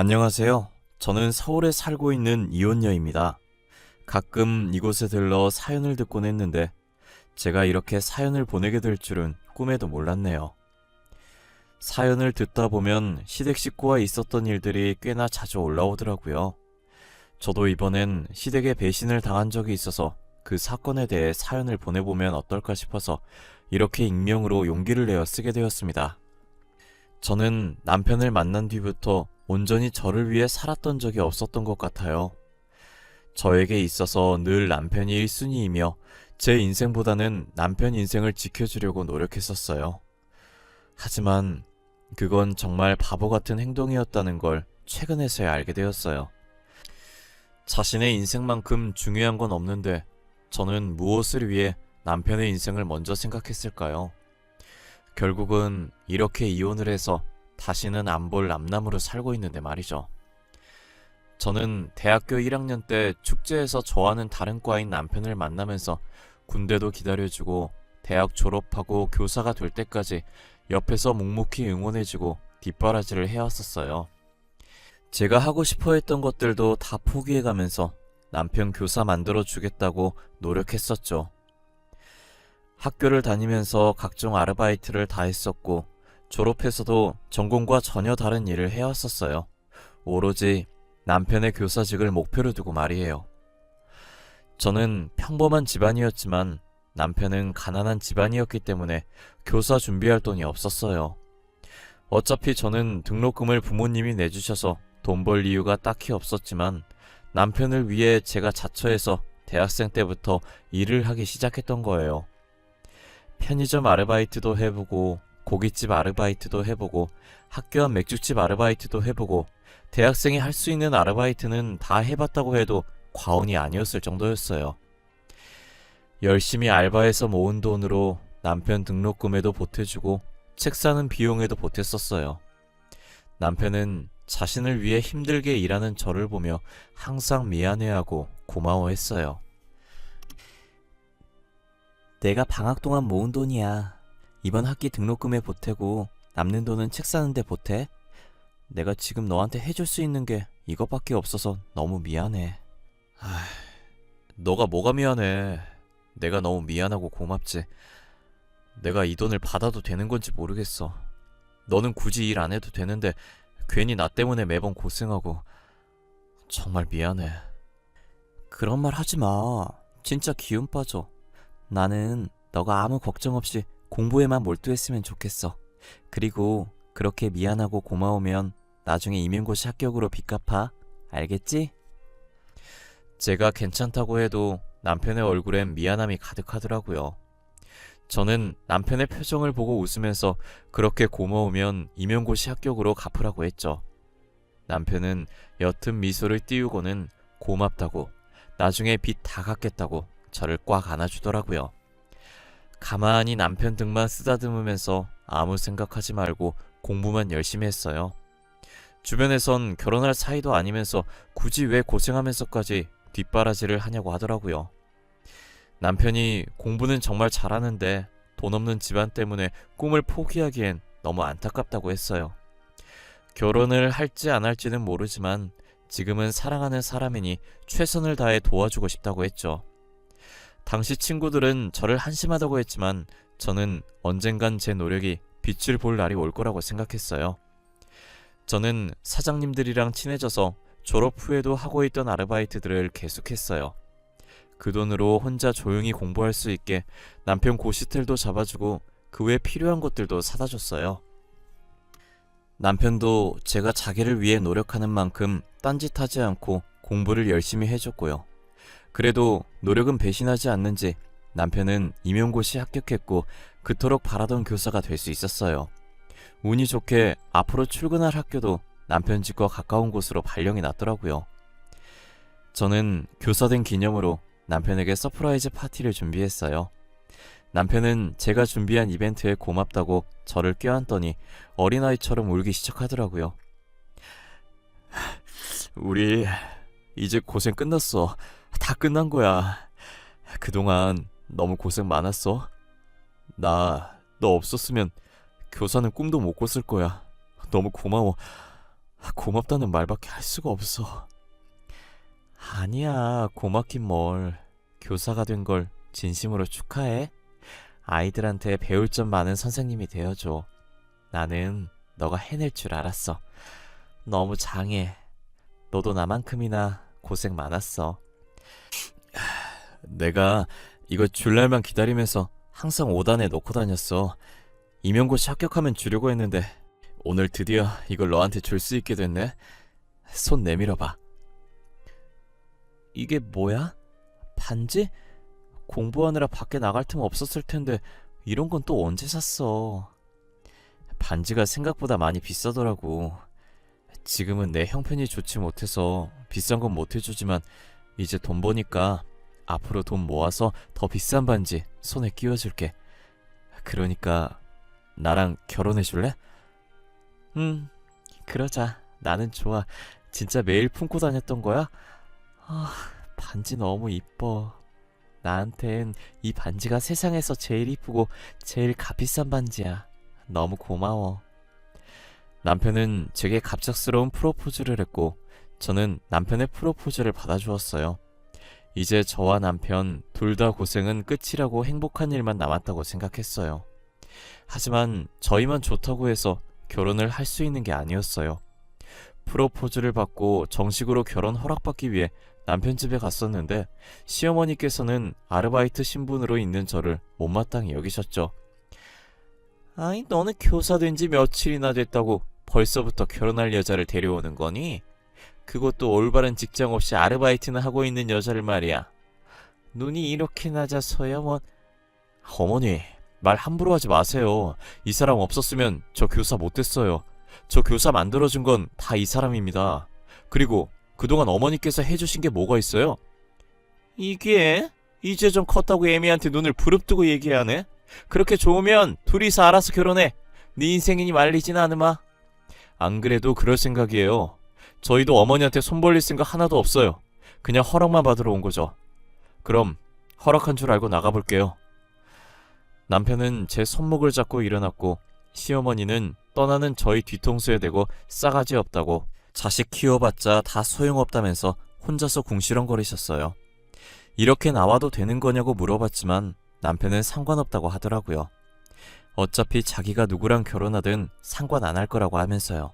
안녕하세요. 저는 서울에 살고 있는 이혼녀입니다. 가끔 이곳에 들러 사연을 듣곤 했는데 제가 이렇게 사연을 보내게 될 줄은 꿈에도 몰랐네요. 사연을 듣다 보면 시댁 식구와 있었던 일들이 꽤나 자주 올라오더라고요. 저도 이번엔 시댁에 배신을 당한 적이 있어서 그 사건에 대해 사연을 보내보면 어떨까 싶어서 이렇게 익명으로 용기를 내어 쓰게 되었습니다. 저는 남편을 만난 뒤부터 온전히 저를 위해 살았던 적이 없었던 것 같아요. 저에게 있어서 늘 남편이 1순위이며 제 인생보다는 남편 인생을 지켜주려고 노력했었어요. 하지만 그건 정말 바보 같은 행동이었다는 걸 최근에서야 알게 되었어요. 자신의 인생만큼 중요한 건 없는데 저는 무엇을 위해 남편의 인생을 먼저 생각했을까요? 결국은 이렇게 이혼을 해서 다시는 안 볼 남남으로 살고 있는데 말이죠. 저는 대학교 1학년 때 축제에서 저와는 다른 과인 남편을 만나면서 군대도 기다려주고 대학 졸업하고 교사가 될 때까지 옆에서 묵묵히 응원해주고 뒷바라지를 해왔었어요. 제가 하고 싶어 했던 것들도 다 포기해가면서 남편 교사 만들어주겠다고 노력했었죠. 학교를 다니면서 각종 아르바이트를 다 했었고 졸업해서도 전공과 전혀 다른 일을 해왔었어요. 오로지 남편의 교사직을 목표로 두고 말이에요. 저는 평범한 집안이었지만 남편은 가난한 집안이었기 때문에 교사 준비할 돈이 없었어요. 어차피 저는 등록금을 부모님이 내주셔서 돈 벌 이유가 딱히 없었지만 남편을 위해 제가 자처해서 대학생 때부터 일을 하기 시작했던 거예요. 편의점 아르바이트도 해보고 고깃집 아르바이트도 해보고 학교 앞 맥주집 아르바이트도 해보고 대학생이 할 수 있는 아르바이트는 다 해봤다고 해도 과언이 아니었을 정도였어요. 열심히 알바해서 모은 돈으로 남편 등록금에도 보태주고 책 사는 비용에도 보탰었어요. 남편은 자신을 위해 힘들게 일하는 저를 보며 항상 미안해하고 고마워했어요. 내가 방학 동안 모은 돈이야. 이번 학기 등록금에 보태고 남는 돈은 책 사는데 보태. 내가 지금 너한테 해줄 수 있는 게 이것밖에 없어서 너무 미안해. 너가 뭐가 미안해. 내가 너무 미안하고 고맙지. 내가 이 돈을 받아도 되는 건지 모르겠어. 너는 굳이 일 안 해도 되는데 괜히 나 때문에 매번 고생하고 정말 미안해. 그런 말 하지 마. 진짜 기운 빠져. 나는 너가 아무 걱정 없이 공부에만 몰두했으면 좋겠어. 그리고 그렇게 미안하고 고마우면 나중에 임용고시 합격으로 빚 갚아. 알겠지? 제가 괜찮다고 해도 남편의 얼굴엔 미안함이 가득하더라고요. 저는 남편의 표정을 보고 웃으면서 그렇게 고마우면 임용고시 합격으로 갚으라고 했죠. 남편은 옅은 미소를 띄우고는 고맙다고, 나중에 빚 다 갚겠다고 저를 꽉 안아주더라고요. 가만히 남편 등만 쓰다듬으면서 아무 생각하지 말고 공부만 열심히 했어요. 주변에선 결혼할 사이도 아니면서 굳이 왜 고생하면서까지 뒷바라지를 하냐고 하더라고요. 남편이 공부는 정말 잘하는데 돈 없는 집안 때문에 꿈을 포기하기엔 너무 안타깝다고 했어요. 결혼을 할지 안 할지는 모르지만 지금은 사랑하는 사람이니 최선을 다해 도와주고 싶다고 했죠. 당시 친구들은 저를 한심하다고 했지만 저는 언젠간 제 노력이 빛을 볼 날이 올 거라고 생각했어요. 저는 사장님들이랑 친해져서 졸업 후에도 하고 있던 아르바이트들을 계속했어요. 그 돈으로 혼자 조용히 공부할 수 있게 남편 고시텔도 잡아주고 그 외 필요한 것들도 사다 줬어요. 남편도 제가 자기를 위해 노력하는 만큼 딴짓하지 않고 공부를 열심히 해줬고요. 그래도 노력은 배신하지 않는지 남편은 임용고시 합격했고 그토록 바라던 교사가 될 수 있었어요. 운이 좋게 앞으로 출근할 학교도 남편 집과 가까운 곳으로 발령이 났더라고요. 저는 교사된 기념으로 남편에게 서프라이즈 파티를 준비했어요. 남편은 제가 준비한 이벤트에 고맙다고 저를 껴안더니 어린아이처럼 울기 시작하더라고요. 우리 이제 고생 끝났어. 다 끝난 거야. 그동안 너무 고생 많았어. 나 너 없었으면 교사는 꿈도 못 꿨을 거야. 너무 고마워. 고맙다는 말밖에 할 수가 없어. 아니야, 고맙긴 뭘. 교사가 된 걸 진심으로 축하해. 아이들한테 배울 점 많은 선생님이 되어줘. 나는 너가 해낼 줄 알았어. 너무 장해. 너도 나만큼이나 고생 많았어. 내가 이거 줄 날만 기다리면서 항상 5단에 넣고 다녔어. 임용고시 합격하면 주려고 했는데 오늘 드디어 이걸 너한테 줄 수 있게 됐네. 손 내밀어봐. 이게 뭐야? 반지? 공부하느라 밖에 나갈 틈 없었을 텐데 이런 건 또 언제 샀어? 반지가 생각보다 많이 비싸더라고. 지금은 내 형편이 좋지 못해서 비싼 건 못 해주지만 이제 돈 버니까 앞으로 돈 모아서 더 비싼 반지 손에 끼워줄게. 그러니까 나랑 결혼해줄래? 그러자. 나는 좋아. 진짜 매일 품고 다녔던 거야? 반지 너무 이뻐. 나한텐 이 반지가 세상에서 제일 이쁘고 제일 값비싼 반지야. 너무 고마워. 남편은 제게 갑작스러운 프로포즈를 했고 저는 남편의 프로포즈를 받아주었어요. 이제 저와 남편 둘 다 고생은 끝이라고 행복한 일만 남았다고 생각했어요. 하지만 저희만 좋다고 해서 결혼을 할 수 있는 게 아니었어요. 프로포즈를 받고 정식으로 결혼 허락받기 위해 남편 집에 갔었는데 시어머니께서는 아르바이트 신분으로 있는 저를 못마땅히 여기셨죠. 아이, 너는 교사 된 지 며칠이나 됐다고 벌써부터 결혼할 여자를 데려오는 거니? 그것도 올바른 직장 없이 아르바이트는 하고 있는 여자를 말이야. 눈이 이렇게 낮아서야 뭐... 어머니, 말 함부로 하지 마세요. 이 사람 없었으면 저 교사 못됐어요. 저 교사 만들어준 건 다 이 사람입니다. 그리고 그동안 어머니께서 해주신 게 뭐가 있어요? 이게? 이제 좀 컸다고 애미한테 눈을 부릅뜨고 얘기하네? 그렇게 좋으면 둘이서 알아서 결혼해. 네 인생이니 말리진 않으마. 안 그래도 그럴 생각이에요. 저희도 어머니한테 손 벌릴 생각 하나도 없어요. 그냥 허락만 받으러 온 거죠. 그럼 허락한 줄 알고 나가볼게요. 남편은 제 손목을 잡고 일어났고 시어머니는 떠나는 저희 뒤통수에 대고 싸가지 없다고 자식 키워봤자 다 소용없다면서 혼자서 궁시렁거리셨어요. 이렇게 나와도 되는 거냐고 물어봤지만 남편은 상관없다고 하더라고요. 어차피 자기가 누구랑 결혼하든 상관 안 할 거라고 하면서요.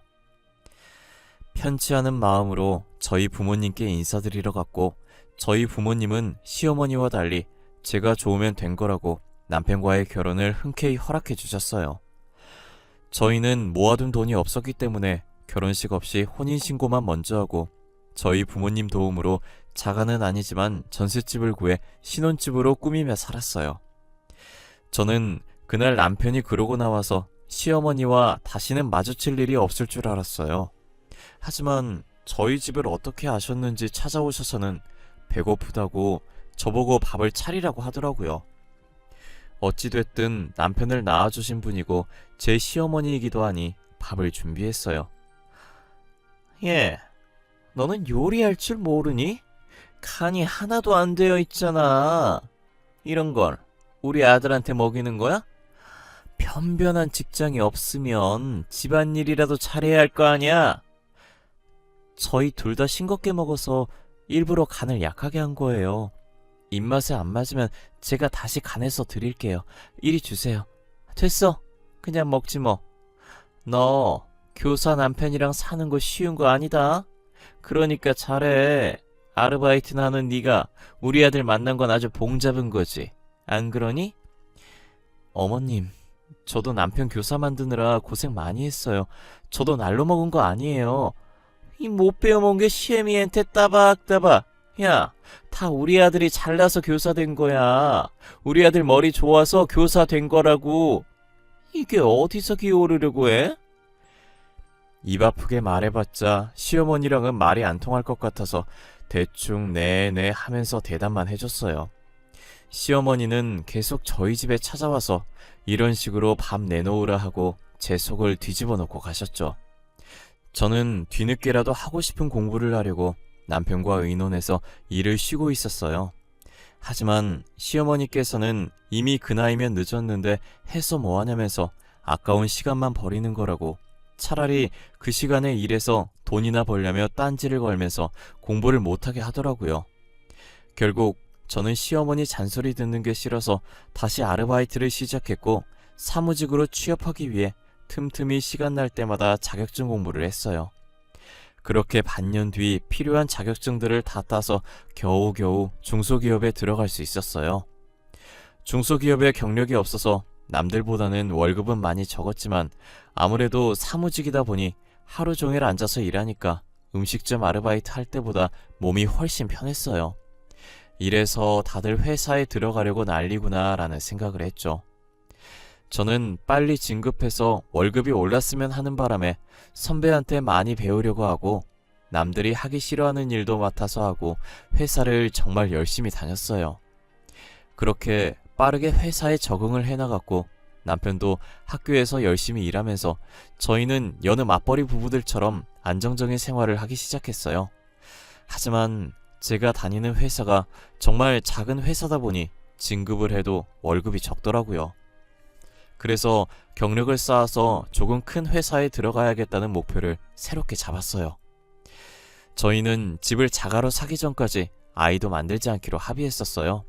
편치 않은 마음으로 저희 부모님께 인사드리러 갔고 저희 부모님은 시어머니와 달리 제가 좋으면 된 거라고 남편과의 결혼을 흔쾌히 허락해 주셨어요. 저희는 모아둔 돈이 없었기 때문에 결혼식 없이 혼인신고만 먼저 하고 저희 부모님 도움으로 자가는 아니지만 전셋집을 구해 신혼집으로 꾸미며 살았어요. 저는 그날 남편이 그러고 나와서 시어머니와 다시는 마주칠 일이 없을 줄 알았어요. 하지만 저희 집을 어떻게 아셨는지 찾아오셔서는 배고프다고 저보고 밥을 차리라고 하더라고요. 어찌됐든 남편을 낳아주신 분이고 제 시어머니이기도 하니 밥을 준비했어요. 예, 너는 요리할 줄 모르니? 간이 하나도 안 되어 있잖아. 이런 걸 우리 아들한테 먹이는 거야? 변변한 직장이 없으면 집안일이라도 잘해야 할 거 아니야? 저희 둘 다 싱겁게 먹어서 일부러 간을 약하게 한 거예요. 입맛에 안 맞으면 제가 다시 간해서 드릴게요. 이리 주세요. 됐어. 그냥 먹지 뭐. 너 교사 남편이랑 사는 거 쉬운 거 아니다. 그러니까 잘해. 아르바이트나 하는 네가 우리 아들 만난 건 아주 봉잡은 거지. 안 그러니? 어머님, 저도 남편 교사 만드느라 고생 많이 했어요. 저도 날로 먹은 거 아니에요. 이 못 배워먹은 게 시애미한테 따박따박. 야, 다 우리 아들이 잘나서 교사 된 거야. 우리 아들 머리 좋아서 교사 된 거라고. 이게 어디서 기어오르려고 해? 입 아프게 말해봤자 시어머니랑은 말이 안 통할 것 같아서 대충 네네 하면서 대답만 해줬어요. 시어머니는 계속 저희 집에 찾아와서 이런 식으로 밥 내놓으라 하고 제 속을 뒤집어 놓고 가셨죠. 저는 뒤늦게라도 하고 싶은 공부를 하려고 남편과 의논해서 일을 쉬고 있었어요. 하지만 시어머니께서는 이미 그 나이면 늦었는데 해서 뭐하냐면서 아까운 시간만 버리는 거라고 차라리 그 시간에 일해서 돈이나 벌려며 딴지를 걸면서 공부를 못하게 하더라고요. 결국 저는 시어머니 잔소리 듣는 게 싫어서 다시 아르바이트를 시작했고 사무직으로 취업하기 위해 틈틈이 시간 날 때마다 자격증 공부를 했어요. 그렇게 반년 뒤 필요한 자격증들을 다 따서 겨우겨우 중소기업에 들어갈 수 있었어요. 중소기업에 경력이 없어서 남들보다는 월급은 많이 적었지만 아무래도 사무직이다 보니 하루 종일 앉아서 일하니까 음식점 아르바이트 할 때보다 몸이 훨씬 편했어요. 이래서 다들 회사에 들어가려고 난리구나 라는 생각을 했죠. 저는 빨리 진급해서 월급이 올랐으면 하는 바람에 선배한테 많이 배우려고 하고 남들이 하기 싫어하는 일도 맡아서 하고 회사를 정말 열심히 다녔어요. 그렇게 빠르게 회사에 적응을 해나갔고 남편도 학교에서 열심히 일하면서 저희는 여느 맞벌이 부부들처럼 안정적인 생활을 하기 시작했어요. 하지만 제가 다니는 회사가 정말 작은 회사다 보니 진급을 해도 월급이 적더라고요. 그래서 경력을 쌓아서 조금 큰 회사에 들어가야겠다는 목표를 새롭게 잡았어요. 저희는 집을 자가로 사기 전까지 아이도 만들지 않기로 합의했었어요.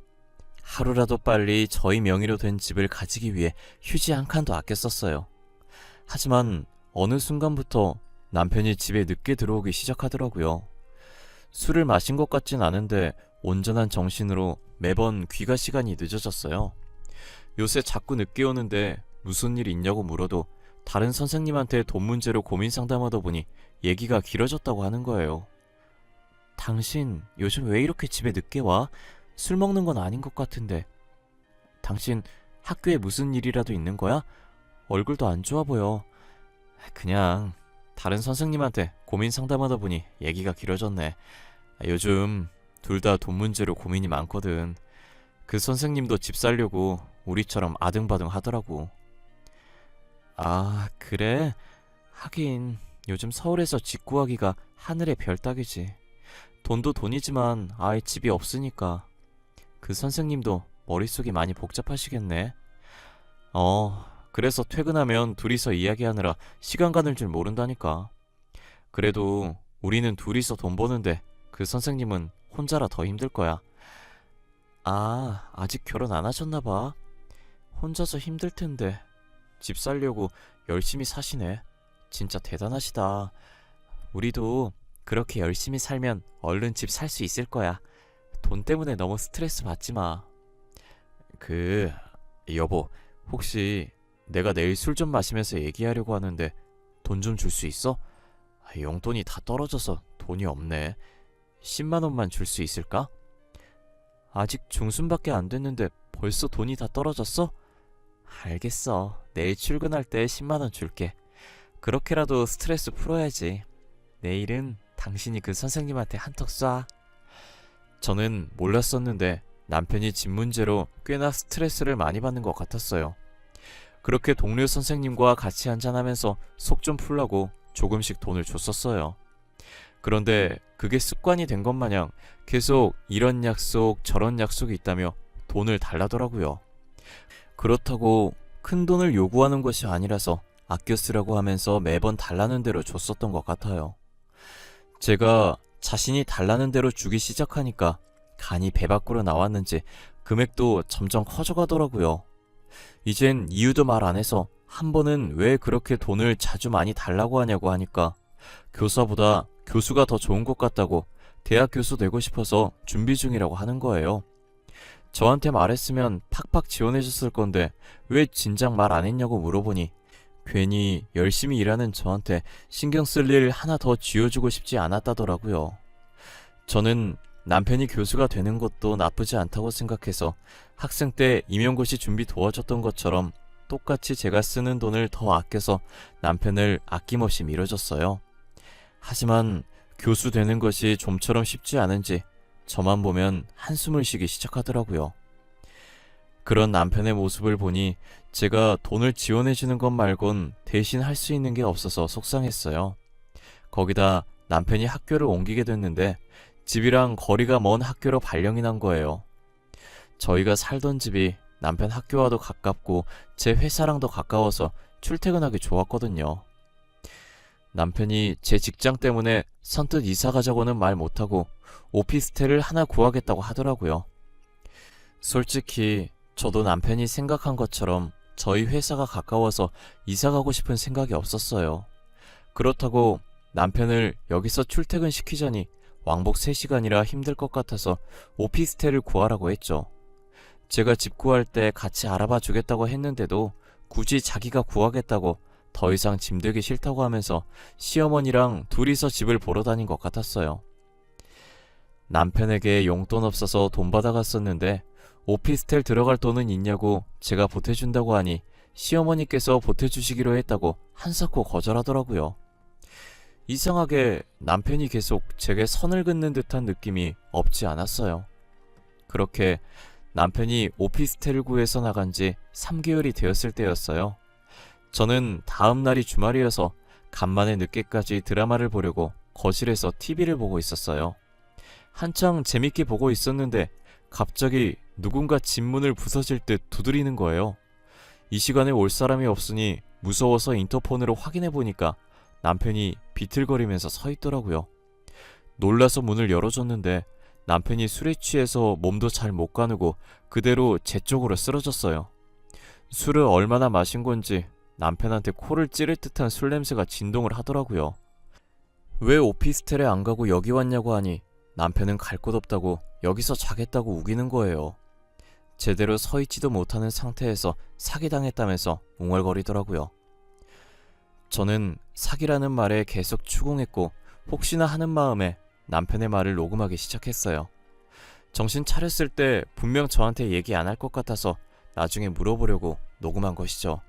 하루라도 빨리 저희 명의로 된 집을 가지기 위해 휴지 한 칸도 아껴 썼어요. 하지만 어느 순간부터 남편이 집에 늦게 들어오기 시작하더라고요. 술을 마신 것 같진 않은데 온전한 정신으로 매번 귀가 시간이 늦어졌어요. 요새 자꾸 늦게 오는데 무슨 일 있냐고 물어도 다른 선생님한테 돈 문제로 고민 상담하다 보니 얘기가 길어졌다고 하는 거예요. 당신 요즘 왜 이렇게 집에 늦게 와? 술 먹는 건 아닌 것 같은데. 당신 학교에 무슨 일이라도 있는 거야? 얼굴도 안 좋아 보여. 그냥 다른 선생님한테 고민 상담하다 보니 얘기가 길어졌네. 요즘 둘 다 돈 문제로 고민이 많거든. 그 선생님도 집 살려고 우리처럼 아등바등 하더라고. 아, 그래? 하긴 요즘 서울에서 집 구하기가 하늘의 별 따기지. 돈도 돈이지만 아예 집이 없으니까. 그 선생님도 머릿속이 많이 복잡하시겠네. 그래서 퇴근하면 둘이서 이야기하느라 시간 가는 줄 모른다니까. 그래도 우리는 둘이서 돈 버는데 그 선생님은 혼자라 더 힘들 거야. 아, 아직 결혼 안 하셨나 봐. 혼자서 힘들 텐데 집 살려고 열심히 사시네. 진짜 대단하시다. 우리도 그렇게 열심히 살면 얼른 집 살 수 있을 거야. 돈 때문에 너무 스트레스 받지 마. 여보, 혹시 내가 내일 술 좀 마시면서 얘기하려고 하는데 돈 좀 줄 수 있어? 용돈이 다 떨어져서 돈이 없네. 10만 원만 줄 수 있을까? 아직 중순밖에 안 됐는데 벌써 돈이 다 떨어졌어? 알겠어. 내일 출근할 때 10만 원 줄게. 그렇게라도 스트레스 풀어야지. 내일은 당신이 그 선생님한테 한턱 쏴. 저는 몰랐었는데 남편이 집 문제로 꽤나 스트레스를 많이 받는 것 같았어요. 그렇게 동료 선생님과 같이 한잔하면서 속 좀 풀라고 조금씩 돈을 줬었어요. 그런데 그게 습관이 된 것 마냥 계속 이런 약속 저런 약속이 있다며 돈을 달라더라고요. 그렇다고 큰 돈을 요구하는 것이 아니라서 아껴 쓰라고 하면서 매번 달라는 대로 줬었던 것 같아요. 제가 자신이 달라는 대로 주기 시작하니까 간이 배 밖으로 나왔는지 금액도 점점 커져가더라고요. 이젠 이유도 말 안 해서 한 번은 왜 그렇게 돈을 자주 많이 달라고 하냐고 하니까 교사보다 교수가 더 좋은 것 같다고 대학 교수 되고 싶어서 준비 중이라고 하는 거예요. 저한테 말했으면 팍팍 지원해줬을 건데 왜 진작 말 안 했냐고 물어보니 괜히 열심히 일하는 저한테 신경 쓸 일 하나 더 쥐어주고 싶지 않았다더라고요. 저는 남편이 교수가 되는 것도 나쁘지 않다고 생각해서 학생 때 임용고시 준비 도와줬던 것처럼 똑같이 제가 쓰는 돈을 더 아껴서 남편을 아낌없이 밀어줬어요. 하지만 교수 되는 것이 좀처럼 쉽지 않은지 저만 보면 한숨을 쉬기 시작하더라고요. 그런 남편의 모습을 보니 제가 돈을 지원해주는 것 말곤 대신 할 수 있는 게 없어서 속상했어요. 거기다 남편이 학교를 옮기게 됐는데 집이랑 거리가 먼 학교로 발령이 난 거예요. 저희가 살던 집이 남편 학교와도 가깝고 제 회사랑도 가까워서 출퇴근하기 좋았거든요. 남편이 제 직장 때문에 선뜻 이사 가자고는 말 못하고 오피스텔을 하나 구하겠다고 하더라고요. 솔직히 저도 남편이 생각한 것처럼 저희 회사가 가까워서 이사 가고 싶은 생각이 없었어요. 그렇다고 남편을 여기서 출퇴근시키자니 왕복 3시간이라 힘들 것 같아서 오피스텔을 구하라고 했죠. 제가 집 구할 때 같이 알아봐 주겠다고 했는데도 굳이 자기가 구하겠다고 더 이상 짐들기 싫다고 하면서 시어머니랑 둘이서 집을 보러 다닌 것 같았어요. 남편에게 용돈 없어서 돈 받아갔었는데 오피스텔 들어갈 돈은 있냐고 제가 보태준다고 하니 시어머니께서 보태주시기로 했다고 한사코 거절하더라고요. 이상하게 남편이 계속 제게 선을 긋는 듯한 느낌이 없지 않았어요. 그렇게 남편이 오피스텔을 구해서 나간 지 3개월이 되었을 때였어요. 저는 다음 날이 주말이어서 간만에 늦게까지 드라마를 보려고 거실에서 TV를 보고 있었어요. 한창 재밌게 보고 있었는데 갑자기 누군가 집 문을 부서질 듯 두드리는 거예요. 이 시간에 올 사람이 없으니 무서워서 인터폰으로 확인해 보니까 남편이 비틀거리면서 서 있더라고요. 놀라서 문을 열어줬는데 남편이 술에 취해서 몸도 잘 못 가누고 그대로 제 쪽으로 쓰러졌어요. 술을 얼마나 마신 건지 남편한테 코를 찌를 듯한 술 냄새가 진동을 하더라고요. 왜 오피스텔에 안 가고 여기 왔냐고 하니 남편은 갈 곳 없다고 여기서 자겠다고 우기는 거예요. 제대로 서 있지도 못하는 상태에서 사기당했다면서 웅얼거리더라고요. 저는 사기라는 말에 계속 추궁했고 혹시나 하는 마음에 남편의 말을 녹음하기 시작했어요. 정신 차렸을 때 분명 저한테 얘기 안 할 것 같아서 나중에 물어보려고 녹음한 것이죠.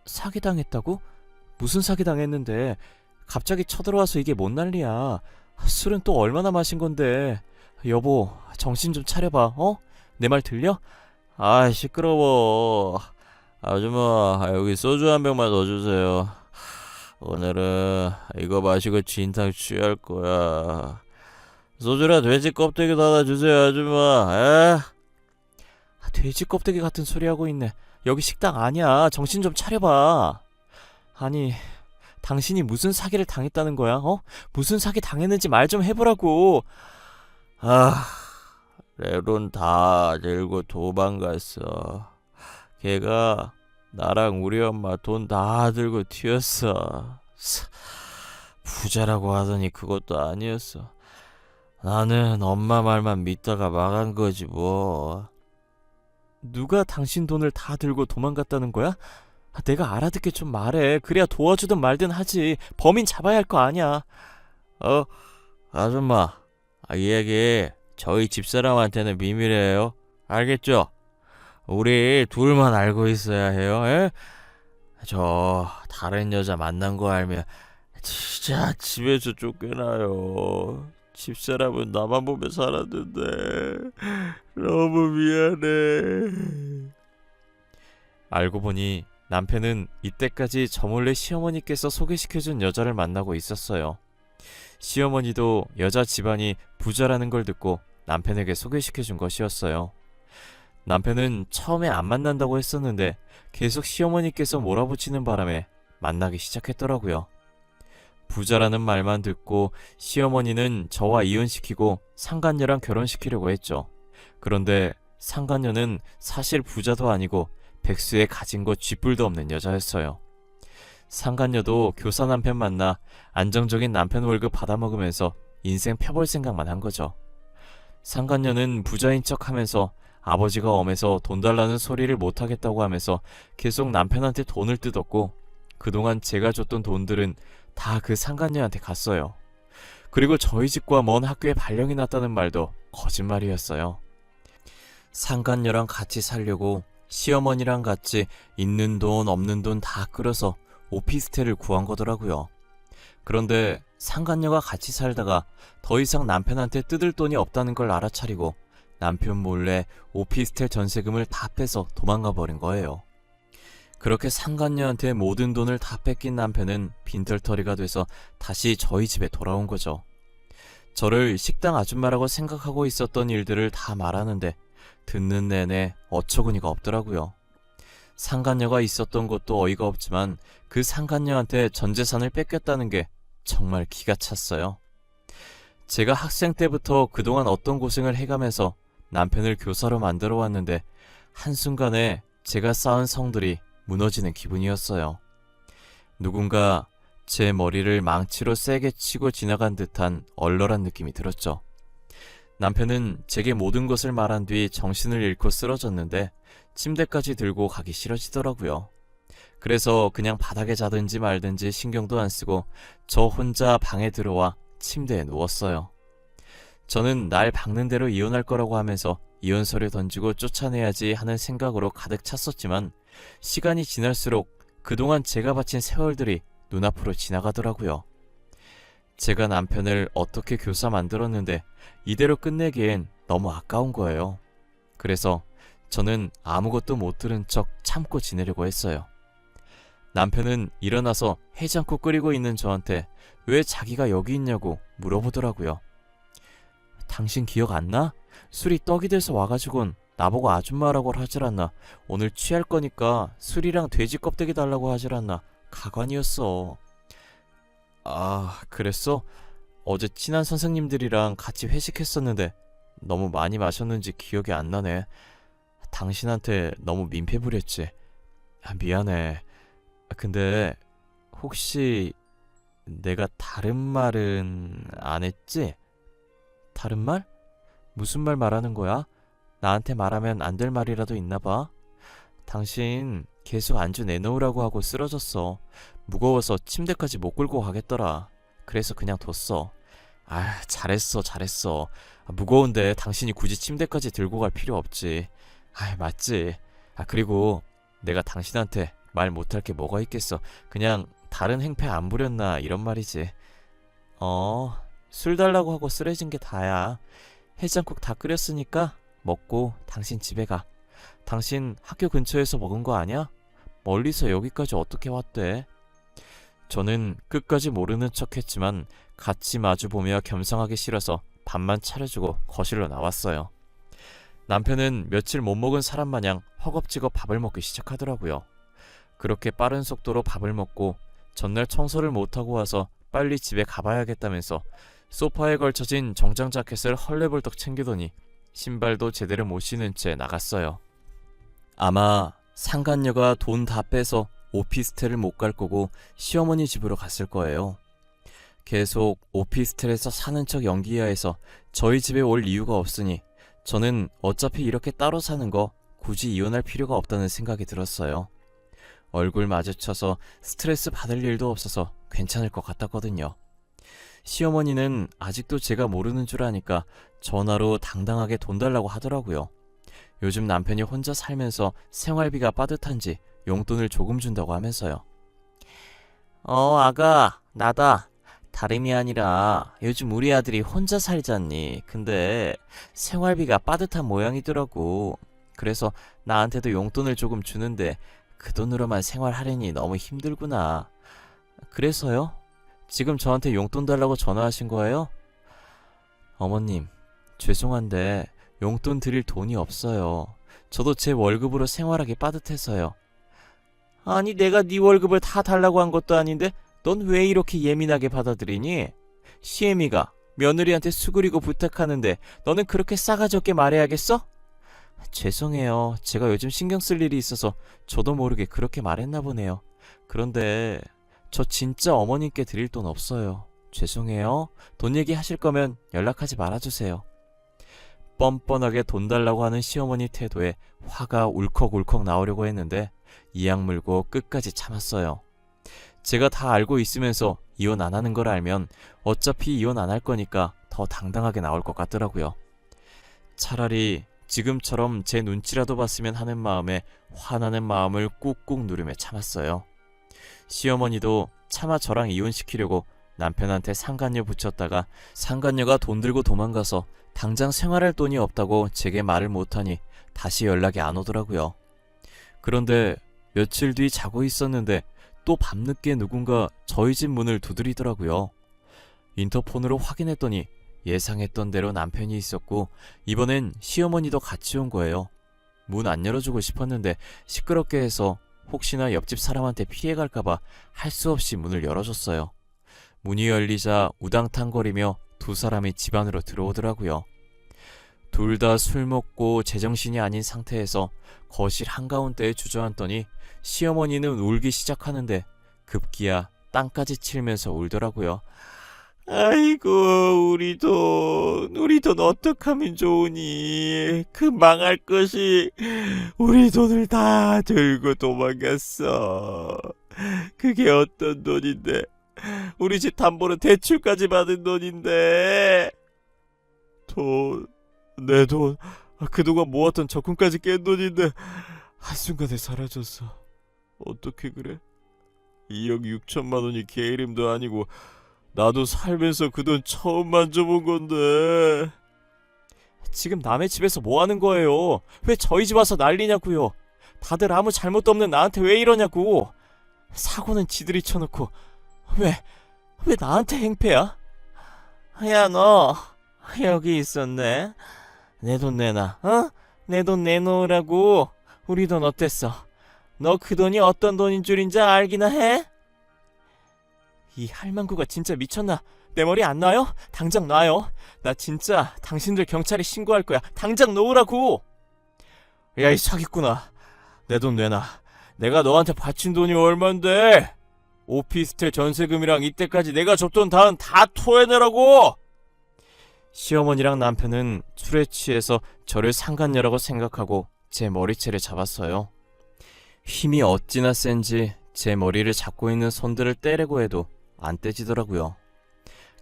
사기당했다고? 무슨 사기당했는데 갑자기 쳐들어와서 이게 뭔 난리야. 술은 또 얼마나 마신 건데. 여보, 정신 좀 차려봐. 내 말 들려? 아, 시끄러워. 아줌마, 여기 소주 한 병만 더 주세요. 오늘은 이거 마시고 진탕 취할 거야. 소주랑 돼지 껍데기도 하나 주세요, 아줌마. 돼지 껍데기 같은 소리 하고 있네. 여기 식당 아니야. 정신 좀 차려봐. 아니, 당신이 무슨 사기를 당했다는 거야? 무슨 사기 당했는지 말 좀 해보라고. 레론 다 들고 도망갔어. 걔가 나랑 우리 엄마 돈 다 들고 튀었어. 부자라고 하더니 그것도 아니었어. 나는 엄마 말만 믿다가 망한 거지 뭐. 누가 당신 돈을 다 들고 도망갔다는 거야? 내가 알아듣게 좀 말해. 그래야 도와주든 말든 하지. 범인 잡아야 할 거 아니야. 아줌마, 이 얘기 저희 집사람한테는 비밀이에요. 알겠죠? 우리 둘만 알고 있어야 해요. 에? 저 다른 여자 만난 거 알면 진짜 집에서 쫓겨나요. 집사람은 나만 보며 살았는데 너무 미안해. 알고 보니 남편은 이때까지 저 몰래 시어머니께서 소개시켜준 여자를 만나고 있었어요. 시어머니도 여자 집안이 부자라는 걸 듣고 남편에게 소개시켜준 것이었어요. 남편은 처음에 안 만난다고 했었는데 계속 시어머니께서 몰아붙이는 바람에 만나기 시작했더라고요. 부자라는 말만 듣고 시어머니는 저와 이혼시키고 상간녀랑 결혼시키려고 했죠. 그런데 상간녀는 사실 부자도 아니고 백수에 가진 것 쥐뿔도 없는 여자였어요. 상간녀도 교사 남편 만나 안정적인 남편 월급 받아먹으면서 인생 펴볼 생각만 한 거죠. 상간녀는 부자인 척하면서 아버지가 엄해서 돈 달라는 소리를 못하겠다고 하면서 계속 남편한테 돈을 뜯었고 그동안 제가 줬던 돈들은 다 그 상간녀한테 갔어요. 그리고 저희 집과 먼 학교에 발령이 났다는 말도 거짓말이었어요. 상간녀랑 같이 살려고 시어머니랑 같이 있는 돈 없는 돈 다 끌어서 오피스텔을 구한 거더라고요. 그런데 상간녀가 같이 살다가 더 이상 남편한테 뜯을 돈이 없다는 걸 알아차리고 남편 몰래 오피스텔 전세금을 다 빼서 도망가 버린 거예요. 그렇게 상간녀한테 모든 돈을 다 뺏긴 남편은 빈털터리가 돼서 다시 저희 집에 돌아온 거죠. 저를 식당 아줌마라고 생각하고 있었던 일들을 다 말하는데 듣는 내내 어처구니가 없더라고요. 상간녀가 있었던 것도 어이가 없지만 그 상간녀한테 전 재산을 뺏겼다는 게 정말 기가 찼어요. 제가 학생 때부터 그동안 어떤 고생을 해가면서 남편을 교사로 만들어 왔는데 한순간에 제가 쌓은 성들이 무너지는 기분이었어요. 누군가 제 머리를 망치로 세게 치고 지나간 듯한 얼얼한 느낌이 들었죠. 남편은 제게 모든 것을 말한 뒤 정신을 잃고 쓰러졌는데 침대까지 들고 가기 싫어지더라고요. 그래서 그냥 바닥에 자든지 말든지 신경도 안 쓰고 저 혼자 방에 들어와 침대에 누웠어요. 저는 날 박는 대로 이혼할 거라고 하면서 이혼서를 던지고 쫓아내야지 하는 생각으로 가득 찼었지만 시간이 지날수록 그동안 제가 바친 세월들이 눈앞으로 지나가더라고요. 제가 남편을 어떻게 교사 만들었는데 이대로 끝내기엔 너무 아까운 거예요. 그래서 저는 아무것도 못 들은 척 참고 지내려고 했어요. 남편은 일어나서 해장국 끓이고 있는 저한테 왜 자기가 여기 있냐고 물어보더라고요. 당신 기억 안 나? 술이 떡이 돼서 와가지곤 나보고 아줌마라고 하질 않나. 오늘 취할 거니까 술이랑 돼지 껍데기 달라고 하질 않나. 가관이었어. 아, 그랬어? 어제 친한 선생님들이랑 같이 회식했었는데 너무 많이 마셨는지 기억이 안 나네. 당신한테 너무 민폐 부렸지. 미안해. 근데 혹시 내가 다른 말은 안 했지? 다른 말? 무슨 말 말하는 거야? 나한테 말하면 안 될 말이라도 있나 봐. 당신 계속 안주 내놓으라고 하고 쓰러졌어. 무거워서 침대까지 못 끌고 가겠더라. 그래서 그냥 뒀어. 아, 잘했어. 무거운데 당신이 굳이 침대까지 들고 갈 필요 없지. 아, 맞지. 그리고 내가 당신한테 말 못할 게 뭐가 있겠어. 그냥 다른 행패 안 부렸나 이런 말이지. 술 달라고 하고 쓰러진 게 다야. 해장국 다 끓였으니까 먹고 당신 집에 가. 당신 학교 근처에서 먹은 거 아니야? 멀리서 여기까지 어떻게 왔대? 저는 끝까지 모르는 척했지만 같이 마주보며 겸상하기 싫어서 밥만 차려주고 거실로 나왔어요. 남편은 며칠 못 먹은 사람 마냥 허겁지겁 밥을 먹기 시작하더라고요. 그렇게 빠른 속도로 밥을 먹고 전날 청소를 못하고 와서 빨리 집에 가봐야겠다면서 소파에 걸쳐진 정장 자켓을 헐레벌떡 챙기더니 신발도 제대로 못 신은 채 나갔어요. 아마 상간녀가 돈 다 빼서 오피스텔을 못 갈 거고 시어머니 집으로 갔을 거예요. 계속 오피스텔에서 사는 척 연기해야 해서 저희 집에 올 이유가 없으니 저는 어차피 이렇게 따로 사는 거 굳이 이혼할 필요가 없다는 생각이 들었어요. 얼굴 마주쳐서 스트레스 받을 일도 없어서 괜찮을 것 같았거든요. 시어머니는 아직도 제가 모르는 줄 아니까 전화로 당당하게 돈 달라고 하더라고요. 요즘 남편이 혼자 살면서 생활비가 빠듯한지 용돈을 조금 준다고 하면서요. 아가, 나다. 다름이 아니라 요즘 우리 아들이 혼자 살잖니. 근데 생활비가 빠듯한 모양이더라고. 그래서 나한테도 용돈을 조금 주는데 그 돈으로만 생활하려니 너무 힘들구나. 그래서요? 지금 저한테 용돈 달라고 전화하신 거예요? 어머님, 죄송한데 용돈 드릴 돈이 없어요. 저도 제 월급으로 생활하기 빠듯해서요. 아니, 내가 네 월급을 다 달라고 한 것도 아닌데 넌 왜 이렇게 예민하게 받아들이니? 시애미가 며느리한테 수그리고 부탁하는데 너는 그렇게 싸가지 없게 말해야겠어? 죄송해요. 제가 요즘 신경 쓸 일이 있어서 저도 모르게 그렇게 말했나 보네요. 그런데 저 진짜 어머님께 드릴 돈 없어요. 죄송해요. 돈 얘기하실 거면 연락하지 말아주세요. 뻔뻔하게 돈 달라고 하는 시어머니 태도에 화가 울컥울컥 나오려고 했는데 이악 물고 끝까지 참았어요. 제가 다 알고 있으면서 이혼 안 하는 걸 알면 어차피 이혼 안 할 거니까 더 당당하게 나올 것 같더라고요. 차라리 지금처럼 제 눈치라도 봤으면 하는 마음에 화나는 마음을 꾹꾹 누르며 참았어요. 시어머니도 차마 저랑 이혼시키려고 남편한테 상간녀 붙였다가 상간녀가 돈 들고 도망가서 당장 생활할 돈이 없다고 제게 말을 못하니 다시 연락이 안 오더라고요. 그런데 며칠 뒤 자고 있었는데 또 밤늦게 누군가 저희 집 문을 두드리더라고요. 인터폰으로 확인했더니 예상했던 대로 남편이 있었고 이번엔 시어머니도 같이 온 거예요. 문 안 열어주고 싶었는데 시끄럽게 해서 혹시나 옆집 사람한테 피해갈까봐 할 수 없이 문을 열어줬어요. 문이 열리자 우당탕거리며 두 사람이 집 안으로 들어오더라고요. 둘 다 술 먹고 제정신이 아닌 상태에서 거실 한가운데에 주저앉더니 시어머니는 울기 시작하는데 급기야 땅까지 치면서 울더라고요. 아이고, 우리 돈 어떡하면 좋으니? 그 망할 것이 우리 돈을 다 들고 도망갔어. 그게 어떤 돈인데? 우리 집 담보로 대출까지 받은 돈인데. 내 돈, 그동안 모았던 적금까지 깬 돈인데 한순간에 사라졌어. 어떻게 그래? 2억 6천만 원이 걔 이름도 아니고 나도 살면서 그 돈 처음 만져본 건데. 지금 남의 집에서 뭐 하는 거예요? 왜 저희 집 와서 난리냐고요? 다들 아무 잘못도 없는 나한테 왜 이러냐고. 사고는 지들이 쳐놓고 왜 나한테 행패야? 야, 너 여기 있었네. 내 돈 내놔. 내 돈 내놓으라고. 우리 돈 어땠어? 너 그 돈이 어떤 돈인 줄인지 알기나 해? 이 할망구가 진짜 미쳤나? 내 머리 안 놔요? 당장 놔요. 나 진짜 당신들 경찰에 신고할 거야. 당장 놓으라고. 야, 이 사기꾼아, 내 돈 내놔. 내가 너한테 바친 돈이 얼만데? 오피스텔 전세금이랑 이때까지 내가 줬던 다 토해내라고. 시어머니랑 남편은 술에 취해서 저를 상간녀라고 생각하고 제 머리채를 잡았어요. 힘이 어찌나 센지 제 머리를 잡고 있는 손들을 떼려고 해도 안 떼지더라고요.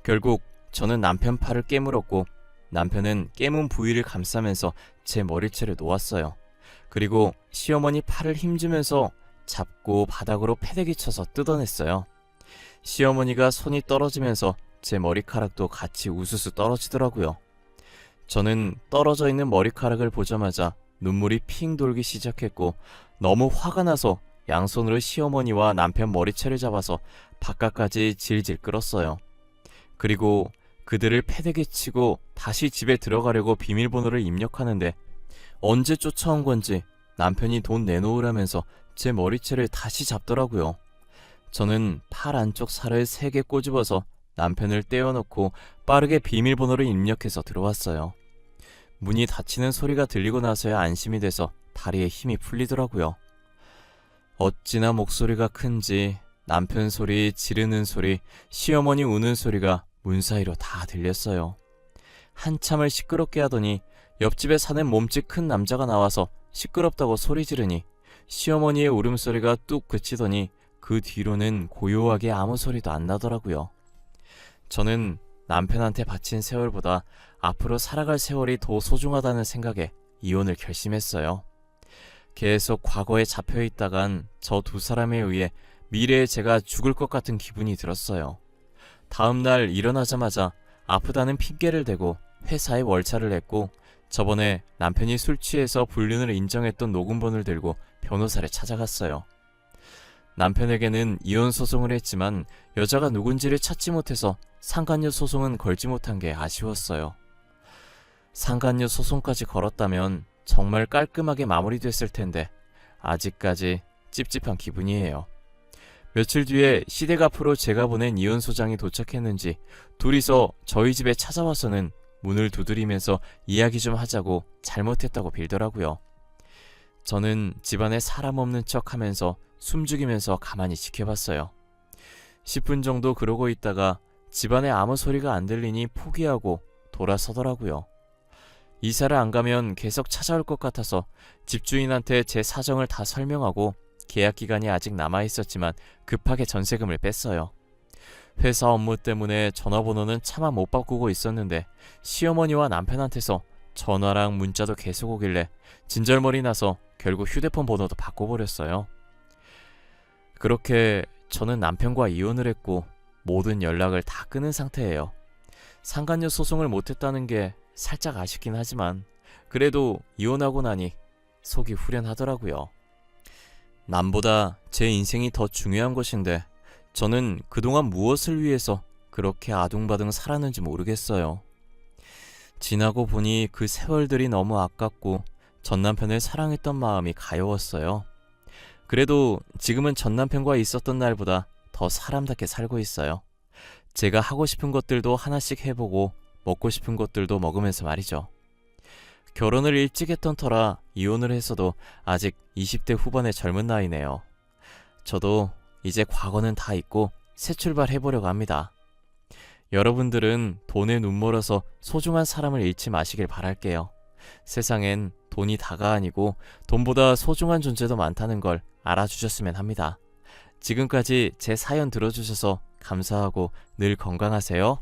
결국 저는 남편 팔을 깨물었고 남편은 깨문 부위를 감싸면서 제 머리채를 놓았어요. 그리고 시어머니 팔을 힘주면서 잡고 바닥으로 패대기 쳐서 뜯어냈어요. 시어머니가 손이 떨어지면서 제 머리카락도 같이 우수수 떨어지더라고요. 저는 떨어져 있는 머리카락을 보자마자 눈물이 핑 돌기 시작했고 너무 화가 나서 양손으로 시어머니와 남편 머리채를 잡아서 바깥까지 질질 끌었어요. 그리고 그들을 패대기 치고 다시 집에 들어가려고 비밀번호를 입력하는데 언제 쫓아온 건지 남편이 돈 내놓으라면서 제 머리채를 다시 잡더라고요. 저는 팔 안쪽 살을 3개 꼬집어서 남편을 떼어놓고 빠르게 비밀번호를 입력해서 들어왔어요. 문이 닫히는 소리가 들리고 나서야 안심이 돼서 다리에 힘이 풀리더라고요. 어찌나 목소리가 큰지 남편 소리, 지르는 소리, 시어머니 우는 소리가 문 사이로 다 들렸어요. 한참을 시끄럽게 하더니 옆집에 사는 몸집 큰 남자가 나와서 시끄럽다고 소리 지르니 시어머니의 울음소리가 뚝 그치더니 그 뒤로는 고요하게 아무 소리도 안 나더라고요. 저는 남편한테 바친 세월보다 앞으로 살아갈 세월이 더 소중하다는 생각에 이혼을 결심했어요. 계속 과거에 잡혀있다간 저 두 사람에 의해 미래에 제가 죽을 것 같은 기분이 들었어요. 다음날 일어나자마자 아프다는 핑계를 대고 회사에 월차를 냈고 저번에 남편이 술 취해서 불륜을 인정했던 녹음본을 들고 변호사를 찾아갔어요. 남편에게는 이혼 소송을 했지만 여자가 누군지를 찾지 못해서 상간녀 소송은 걸지 못한 게 아쉬웠어요. 상간녀 소송까지 걸었다면 정말 깔끔하게 마무리됐을 텐데 아직까지 찝찝한 기분이에요. 며칠 뒤에 시댁 앞으로 제가 보낸 이혼 소장이 도착했는지 둘이서 저희 집에 찾아와서는 문을 두드리면서 이야기 좀 하자고 잘못했다고 빌더라고요. 저는 집안에 사람 없는 척 하면서 숨죽이면서 가만히 지켜봤어요. 10분 정도 그러고 있다가 집안에 아무 소리가 안 들리니 포기하고 돌아서더라고요. 이사를 안 가면 계속 찾아올 것 같아서 집주인한테 제 사정을 다 설명하고 계약 기간이 아직 남아있었지만 급하게 전세금을 뺐어요. 회사 업무 때문에 전화번호는 차마 못 바꾸고 있었는데 시어머니와 남편한테서 전화랑 문자도 계속 오길래 진절머리 나서 결국 휴대폰 번호도 바꿔버렸어요. 그렇게 저는 남편과 이혼을 했고 모든 연락을 다 끊은 상태예요. 상간녀 소송을 못했다는 게 살짝 아쉽긴 하지만 그래도 이혼하고 나니 속이 후련하더라고요. 남보다 제 인생이 더 중요한 것인데 저는 그동안 무엇을 위해서 그렇게 아둥바둥 살았는지 모르겠어요. 지나고 보니 그 세월들이 너무 아깝고 전 남편을 사랑했던 마음이 가여웠어요. 그래도 지금은 전 남편과 있었던 날보다 더 사람답게 살고 있어요. 제가 하고 싶은 것들도 하나씩 해보고 먹고 싶은 것들도 먹으면서 말이죠. 결혼을 일찍 했던 터라 이혼을 했어도 아직 20대 후반의 젊은 나이네요. 저도 이제 과거는 다 잊고 새 출발해보려고 합니다. 여러분들은 돈에 눈멀어서 소중한 사람을 잃지 마시길 바랄게요. 세상엔 돈이 다가 아니고 돈보다 소중한 존재도 많다는 걸 알아주셨으면 합니다. 지금까지 제 사연 들어주셔서 감사하고 늘 건강하세요.